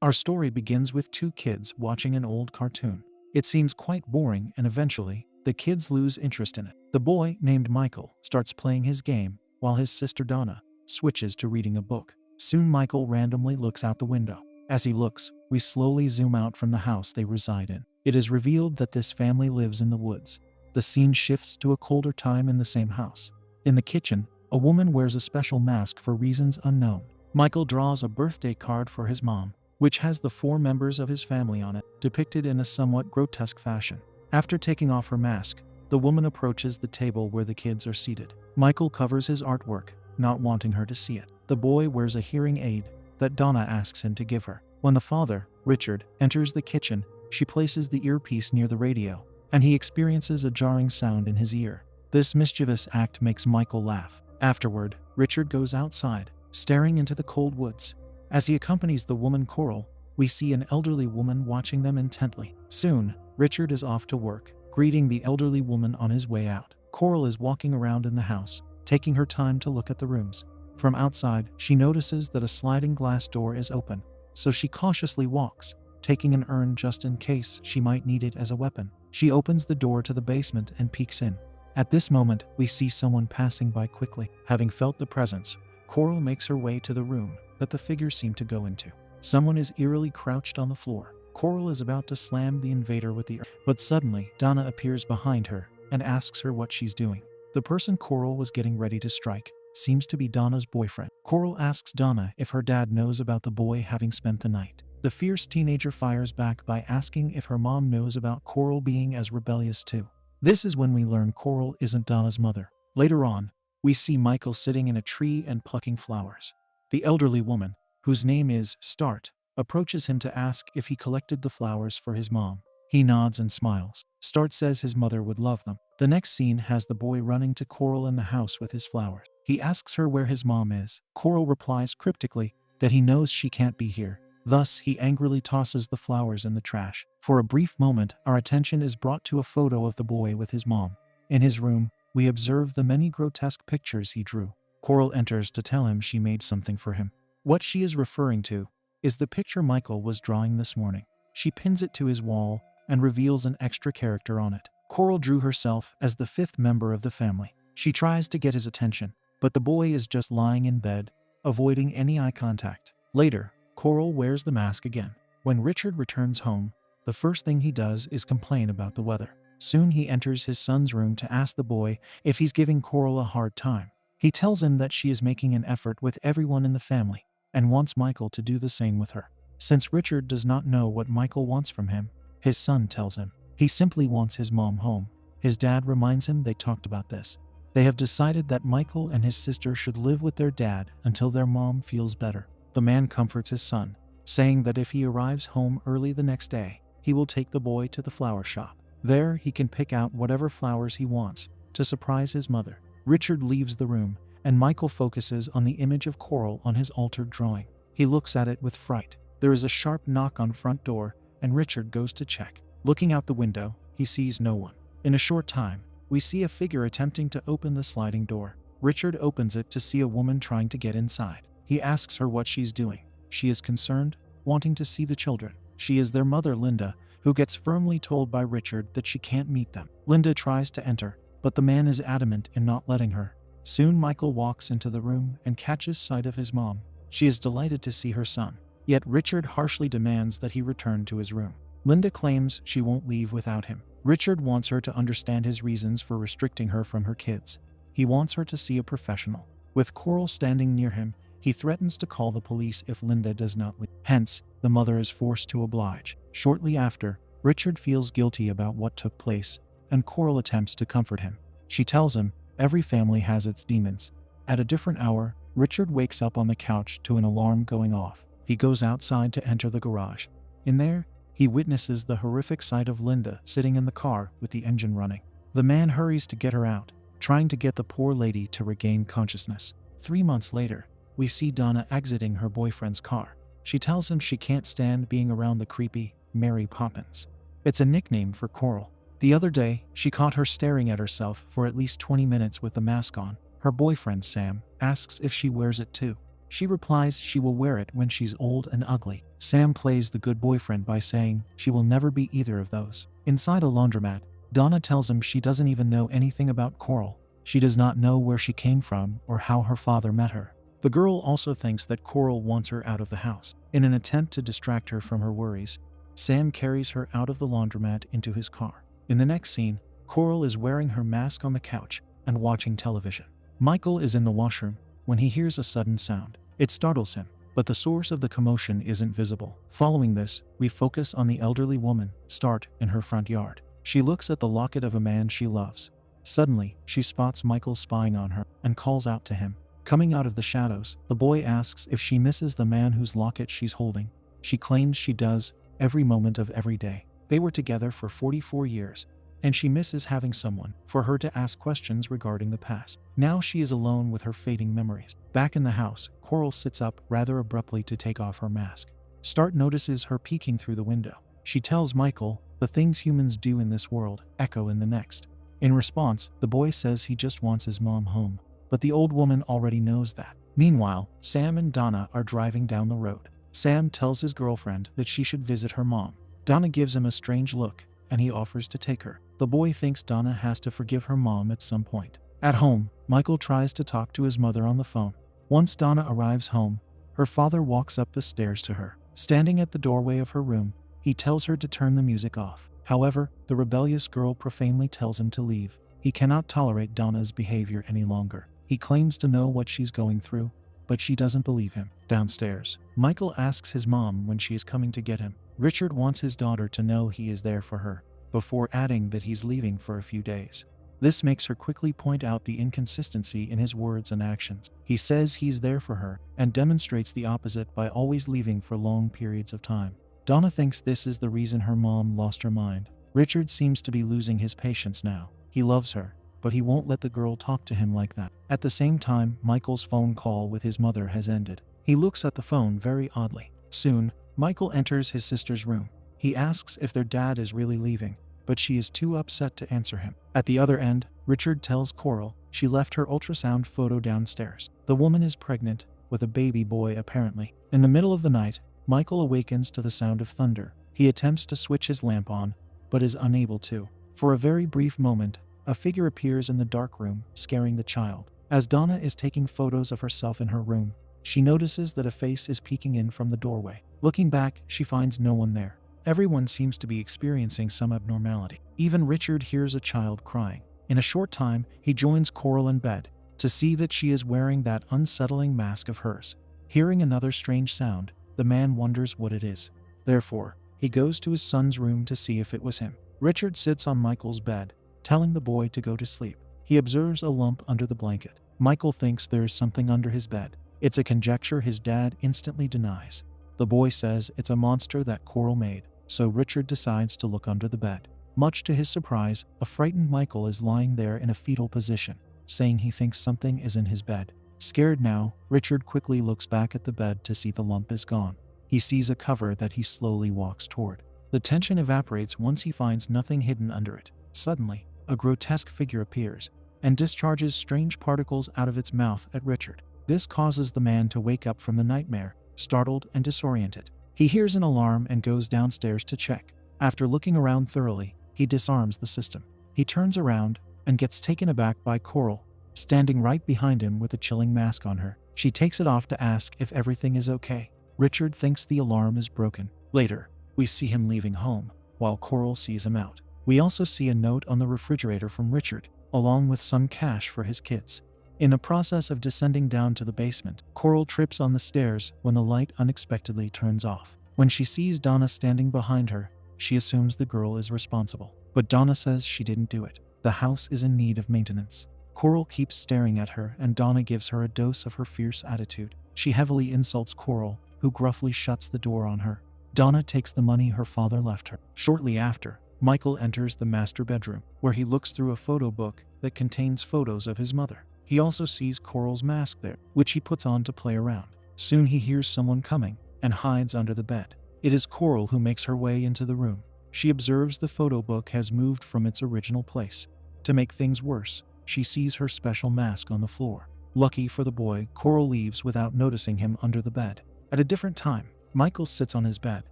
Our story begins with two kids watching an old cartoon. It seems quite boring, and eventually, the kids lose interest in it. The boy, named Michael, starts playing his game, while his sister Donna switches to reading a book. Soon Michael randomly looks out the window. As he looks, we slowly zoom out from the house they reside in. It is revealed that this family lives in the woods. The scene shifts to a colder time in the same house. In the kitchen, a woman wears a special mask for reasons unknown. Michael draws a birthday card for his mom, which has the four members of his family on it, depicted in a somewhat grotesque fashion. After taking off her mask, the woman approaches the table where the kids are seated. Michael covers his artwork, not wanting her to see it. The boy wears a hearing aid that Donna asks him to give her. When the father, Richard, enters the kitchen, she places the earpiece near the radio, and he experiences a jarring sound in his ear. This mischievous act makes Michael laugh. Afterward, Richard goes outside, staring into the cold woods. As he accompanies the woman Coral, we see an elderly woman watching them intently. Soon, Richard is off to work, greeting the elderly woman on his way out. Coral is walking around in the house, taking her time to look at the rooms. From outside, she notices that a sliding glass door is open, so she cautiously walks, taking an urn just in case she might need it as a weapon. She opens the door to the basement and peeks in. At this moment, we see someone passing by quickly. Having felt the presence, Coral makes her way to the room that the figure seemed to go into. Someone is eerily crouched on the floor. Coral is about to slam the invader with the urn, but suddenly Donna appears behind her and asks her what she's doing. The person Coral was getting ready to strike seems to be Donna's boyfriend. Coral asks Donna if her dad knows about the boy having spent the night. The fierce teenager fires back by asking if her mom knows about Coral being as rebellious too. This is when we learn Coral isn't Donna's mother. Later on, we see Michael sitting in a tree and plucking flowers. The elderly woman, whose name is Start, approaches him to ask if he collected the flowers for his mom. He nods and smiles. Start says his mother would love them. The next scene has the boy running to Coral in the house with his flowers. He asks her where his mom is. Coral replies cryptically that he knows she can't be here. Thus, he angrily tosses the flowers in the trash. For a brief moment, our attention is brought to a photo of the boy with his mom. In his room, we observe the many grotesque pictures he drew. Coral enters to tell him she made something for him. What she is referring to is the picture Michael was drawing this morning. She pins it to his wall and reveals an extra character on it. Coral drew herself as the fifth member of the family. She tries to get his attention, but the boy is just lying in bed, avoiding any eye contact. Later, Coral wears the mask again. When Richard returns home, the first thing he does is complain about the weather. Soon he enters his son's room to ask the boy if he's giving Coral a hard time. He tells him that she is making an effort with everyone in the family and wants Michael to do the same with her. Since Richard does not know what Michael wants from him, his son tells him he simply wants his mom home. His dad reminds him they talked about this. They have decided that Michael and his sister should live with their dad until their mom feels better. The man comforts his son, saying that if he arrives home early the next day, he will take the boy to the flower shop. There, he can pick out whatever flowers he wants to surprise his mother. Richard leaves the room, and Michael focuses on the image of Coral on his altered drawing. He looks at it with fright. There is a sharp knock on front door, and Richard goes to check. Looking out the window, he sees no one. In a short time, we see a figure attempting to open the sliding door. Richard opens it to see a woman trying to get inside. He asks her what she's doing. She is concerned, wanting to see the children. She is their mother, Linda, who gets firmly told by Richard that she can't meet them. Linda tries to enter, but the man is adamant in not letting her. Soon Michael walks into the room and catches sight of his mom. She is delighted to see her son, yet Richard harshly demands that he return to his room. Linda claims she won't leave without him. Richard wants her to understand his reasons for restricting her from her kids. He wants her to see a professional. With Coral standing near him, he threatens to call the police if Linda does not leave. Hence, the mother is forced to oblige. Shortly after, Richard feels guilty about what took place, and Coral attempts to comfort him. She tells him every family has its demons. At a different hour, Richard wakes up on the couch to an alarm going off. He goes outside to enter the garage. In there, he witnesses the horrific sight of Linda sitting in the car with the engine running. The man hurries to get her out, trying to get the poor lady to regain consciousness. 3 months later, we see Donna exiting her boyfriend's car. She tells him she can't stand being around the creepy Mary Poppins. It's a nickname for Coral. The other day, she caught her staring at herself for at least 20 minutes with the mask on. Her boyfriend, Sam, asks if she wears it too. She replies she will wear it when she's old and ugly. Sam plays the good boyfriend by saying she will never be either of those. Inside a laundromat, Donna tells him she doesn't even know anything about Coral. She does not know where she came from or how her father met her. The girl also thinks that Coral wants her out of the house. In an attempt to distract her from her worries, Sam carries her out of the laundromat into his car. In the next scene, Coral is wearing her mask on the couch and watching television. Michael is in the washroom when he hears a sudden sound. It startles him, but the source of the commotion isn't visible. Following this, we focus on the elderly woman, Start, in her front yard. She looks at the locket of a man she loves. Suddenly, she spots Michael spying on her and calls out to him. Coming out of the shadows, the boy asks if she misses the man whose locket she's holding. She claims she does, every moment of every day. They were together for 44 years, and she misses having someone for her to ask questions regarding the past. Now she is alone with her fading memories. Back in the house, Coral sits up rather abruptly to take off her mask. Start notices her peeking through the window. She tells Michael, the things humans do in this world echo in the next. In response, the boy says he just wants his mom home, but the old woman already knows that. Meanwhile, Sam and Donna are driving down the road. Sam tells his girlfriend that she should visit her mom. Donna gives him a strange look, and he offers to take her. The boy thinks Donna has to forgive her mom at some point. At home, Michael tries to talk to his mother on the phone. Once Donna arrives home, her father walks up the stairs to her. Standing at the doorway of her room, he tells her to turn the music off. However, the rebellious girl profanely tells him to leave. He cannot tolerate Donna's behavior any longer. He claims to know what she's going through, but she doesn't believe him. Downstairs, Michael asks his mom when she is coming to get him. Richard wants his daughter to know he is there for her, before adding that he's leaving for a few days. This makes her quickly point out the inconsistency in his words and actions. He says he's there for her, and demonstrates the opposite by always leaving for long periods of time. Donna thinks this is the reason her mom lost her mind. Richard seems to be losing his patience now. He loves her, but he won't let the girl talk to him like that. At the same time, Michael's phone call with his mother has ended. He looks at the phone very oddly. Soon, Michael enters his sister's room. He asks if their dad is really leaving, but she is too upset to answer him. At the other end, Richard tells Coral she left her ultrasound photo downstairs. The woman is pregnant, with a baby boy apparently. In the middle of the night, Michael awakens to the sound of thunder. He attempts to switch his lamp on, but is unable to. For a very brief moment, a figure appears in the dark room, scaring the child. As Donna is taking photos of herself in her room, she notices that a face is peeking in from the doorway. Looking back, she finds no one there. Everyone seems to be experiencing some abnormality. Even Richard hears a child crying. In a short time, he joins Coral in bed to see that she is wearing that unsettling mask of hers. Hearing another strange sound, the man wonders what it is. Therefore, he goes to his son's room to see if it was him. Richard sits on Michael's bed, telling the boy to go to sleep. He observes a lump under the blanket. Michael thinks there is something under his bed. It's a conjecture his dad instantly denies. The boy says it's a monster that Coral made, so Richard decides to look under the bed. Much to his surprise, a frightened Michael is lying there in a fetal position, saying he thinks something is in his bed. Scared now, Richard quickly looks back at the bed to see the lump is gone. He sees a cover that he slowly walks toward. The tension evaporates once he finds nothing hidden under it. Suddenly, a grotesque figure appears and discharges strange particles out of its mouth at Richard. This causes the man to wake up from the nightmare, startled and disoriented. He hears an alarm and goes downstairs to check. After looking around thoroughly, he disarms the system. He turns around and gets taken aback by Coral, standing right behind him with a chilling mask on her. She takes it off to ask if everything is okay. Richard thinks the alarm is broken. Later, we see him leaving home, while Coral sees him out. We also see a note on the refrigerator from Richard, along with some cash for his kids. In the process of descending down to the basement, Coral trips on the stairs when the light unexpectedly turns off. When she sees Donna standing behind her, she assumes the girl is responsible. But Donna says she didn't do it. The house is in need of maintenance. Coral keeps staring at her, and Donna gives her a dose of her fierce attitude. She heavily insults Coral, who gruffly shuts the door on her. Donna takes the money her father left her. Shortly after, Michael enters the master bedroom, where he looks through a photo book that contains photos of his mother. He also sees Coral's mask there, which he puts on to play around. Soon he hears someone coming and hides under the bed. It is Coral who makes her way into the room. She observes the photo book has moved from its original place. To make things worse, she sees her special mask on the floor. Lucky for the boy, Coral leaves without noticing him under the bed. At a different time, Michael sits on his bed,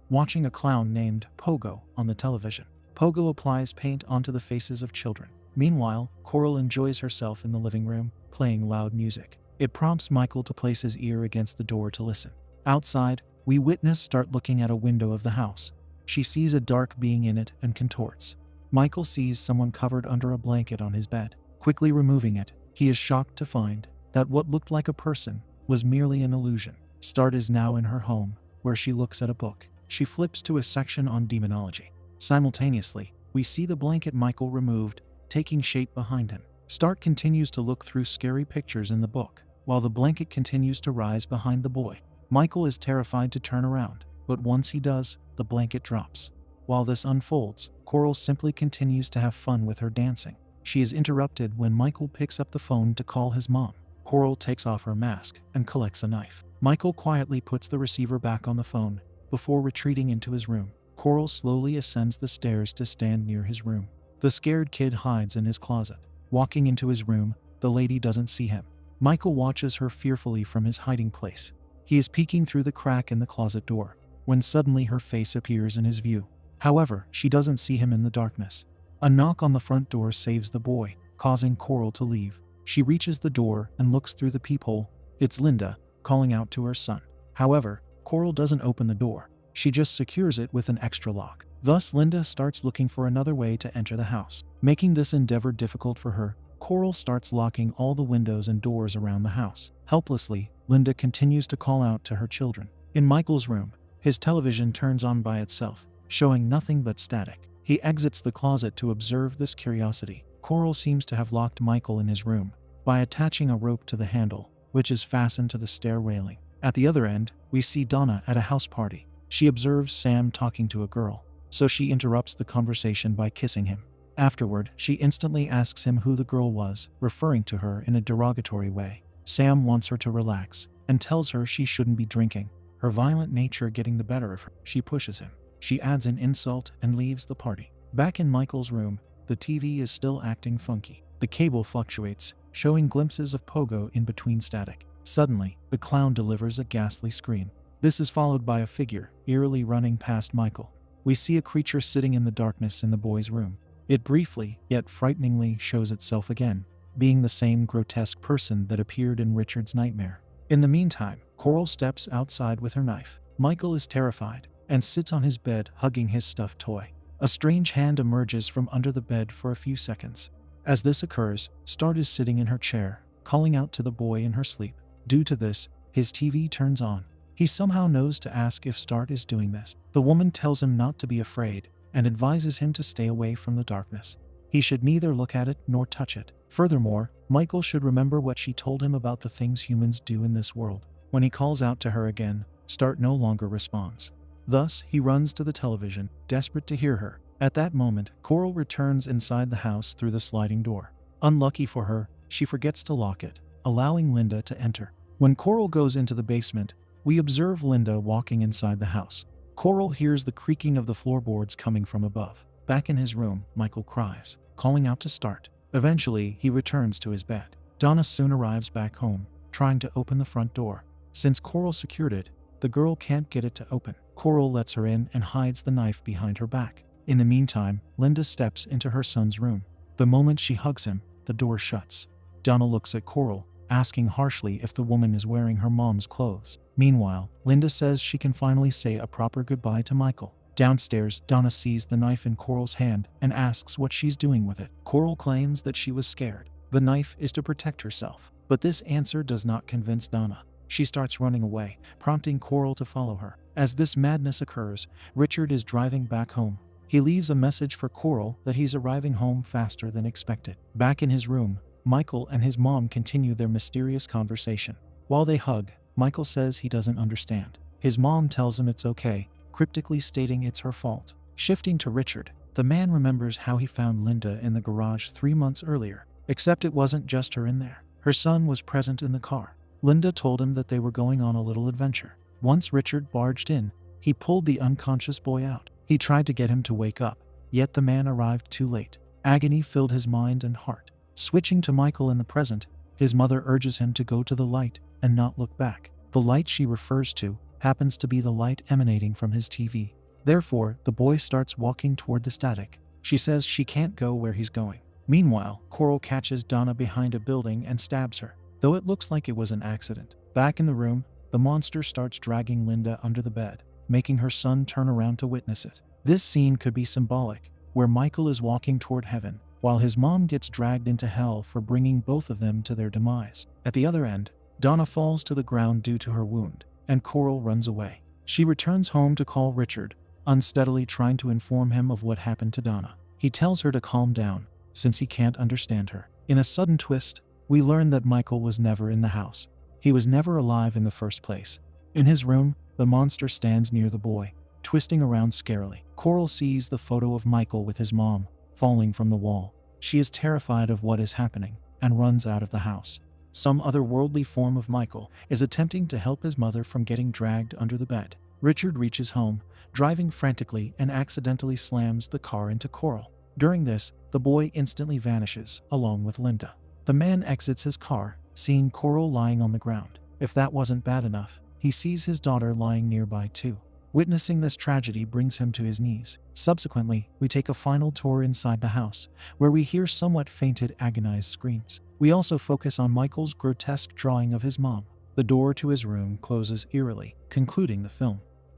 watching a clown named Pogo on the television. Pogo applies paint onto the faces of children. Meanwhile, Coral enjoys herself in the living room, playing loud music. It prompts Michael to place his ear against the door to listen. Outside, we witness start looking at a window of the house. She sees a dark being in it and contorts. Michael sees someone covered under a blanket on his bed. Quickly removing it, he is shocked to find that what looked like a person was merely an illusion. Start is now in her home, where she looks at a book. She flips to a section on demonology. Simultaneously, we see the blanket Michael removed taking shape behind him. Start continues to look through scary pictures in the book, while the blanket continues to rise behind the boy. Michael is terrified to turn around, but once he does, the blanket drops. While this unfolds, Coral simply continues to have fun with her dancing. She is interrupted when Michael picks up the phone to call his mom. Coral takes off her mask and collects a knife. Michael quietly puts the receiver back on the phone before retreating into his room. Coral slowly ascends the stairs to stand near his room. The scared kid hides in his closet. Walking into his room, the lady doesn't see him. Michael watches her fearfully from his hiding place. He is peeking through the crack in the closet door, when suddenly her face appears in his view. However, she doesn't see him in the darkness. A knock on the front door saves the boy, causing Coral to leave. She reaches the door and looks through the peephole. It's Linda, calling out to her son. However, Coral doesn't open the door. She just secures it with an extra lock. Thus, Linda starts looking for another way to enter the house. Making this endeavor difficult for her, Coral starts locking all the windows and doors around the house. Helplessly, Linda continues to call out to her children. In Michael's room, his television turns on by itself, showing nothing but static. He exits the closet to observe this curiosity. Coral seems to have locked Michael in his room by attaching a rope to the handle, which is fastened to the stair railing. At the other end, we see Donna at a house party. She observes Sam talking to a girl, so she interrupts the conversation by kissing him. Afterward, she instantly asks him who the girl was, referring to her in a derogatory way. Sam wants her to relax and tells her she shouldn't be drinking, her violent nature getting the better of her. She pushes him. She adds an insult and leaves the party. Back in Michael's room, the TV is still acting funky. The cable fluctuates, showing glimpses of Pogo in between static. Suddenly, the clown delivers a ghastly scream. This is followed by a figure eerily running past Michael. We see a creature sitting in the darkness in the boy's room. It briefly, yet frighteningly, shows itself again, being the same grotesque person that appeared in Richard's nightmare. In the meantime, Coral steps outside with her knife. Michael is terrified and sits on his bed hugging his stuffed toy. A strange hand emerges from under the bed for a few seconds. As this occurs, Start is sitting in her chair, calling out to the boy in her sleep. Due to this, his TV turns on. He somehow knows to ask if Start is doing this. The woman tells him not to be afraid and advises him to stay away from the darkness. He should neither look at it nor touch it. Furthermore, Michael should remember what she told him about the things humans do in this world. When he calls out to her again, Start no longer responds. Thus, he runs to the television, desperate to hear her. At that moment, Coral returns inside the house through the sliding door. Unlucky for her, she forgets to lock it, allowing Linda to enter. When Coral goes into the basement, we observe Linda walking inside the house. Coral hears the creaking of the floorboards coming from above. Back in his room, Michael cries, calling out to Start. Eventually, he returns to his bed. Donna soon arrives back home, trying to open the front door. Since Coral secured it, the girl can't get it to open. Coral lets her in and hides the knife behind her back. In the meantime, Linda steps into her son's room. The moment she hugs him, the door shuts. Donna looks at Coral, asking harshly if the woman is wearing her mom's clothes. Meanwhile, Linda says she can finally say a proper goodbye to Michael. Downstairs, Donna sees the knife in Coral's hand and asks what she's doing with it. Coral claims that she was scared. The knife is to protect herself. But this answer does not convince Donna. She starts running away, prompting Coral to follow her. As this madness occurs, Richard is driving back home. He leaves a message for Coral that he's arriving home faster than expected. Back in his room, Michael and his mom continue their mysterious conversation. While they hug, Michael says he doesn't understand. His mom tells him it's okay, cryptically stating it's her fault. Shifting to Richard, the man remembers how he found Linda in the garage 3 months earlier. Except it wasn't just her in there. Her son was present in the car. Linda told him that they were going on a little adventure. Once Richard barged in, he pulled the unconscious boy out. He tried to get him to wake up, yet the man arrived too late. Agony filled his mind and heart. Switching to Michael in the present, His mother urges him to go to the light and not look back. The light she refers to happens to be the light emanating from his TV. Therefore, the boy starts walking toward the static. She says she can't go where he's going. Meanwhile, Coral catches Donna behind a building and stabs her, though it looks like it was an accident. Back in the room, the monster starts dragging Linda under the bed, making her son turn around to witness it. This scene could be symbolic, where Michael is walking toward heaven, while his mom gets dragged into hell for bringing both of them to their demise. At the other end, Donna falls to the ground due to her wound, and Coral runs away. She returns home to call Richard, unsteadily trying to inform him of what happened to Donna. He tells her to calm down, since he can't understand her. In a sudden twist, we learn that Michael was never in the house. He was never alive in the first place. In his room, the monster stands near the boy, twisting around scarily. Coral sees the photo of Michael with his mom, falling from the wall. She is terrified of what is happening, and runs out of the house. Some otherworldly form of Michael is attempting to help his mother from getting dragged under the bed. Richard reaches home, driving frantically, and accidentally slams the car into Coral. During this, the boy instantly vanishes, along with Linda. The man exits his car, seeing Coral lying on the ground. If that wasn't bad enough, he sees his daughter lying nearby too. Witnessing this tragedy brings him to his knees. Subsequently, we take a final tour inside the house, where we hear somewhat fainted, agonized screams. We also focus on Michael's grotesque drawing of his mom. The door to his room closes eerily, concluding the film.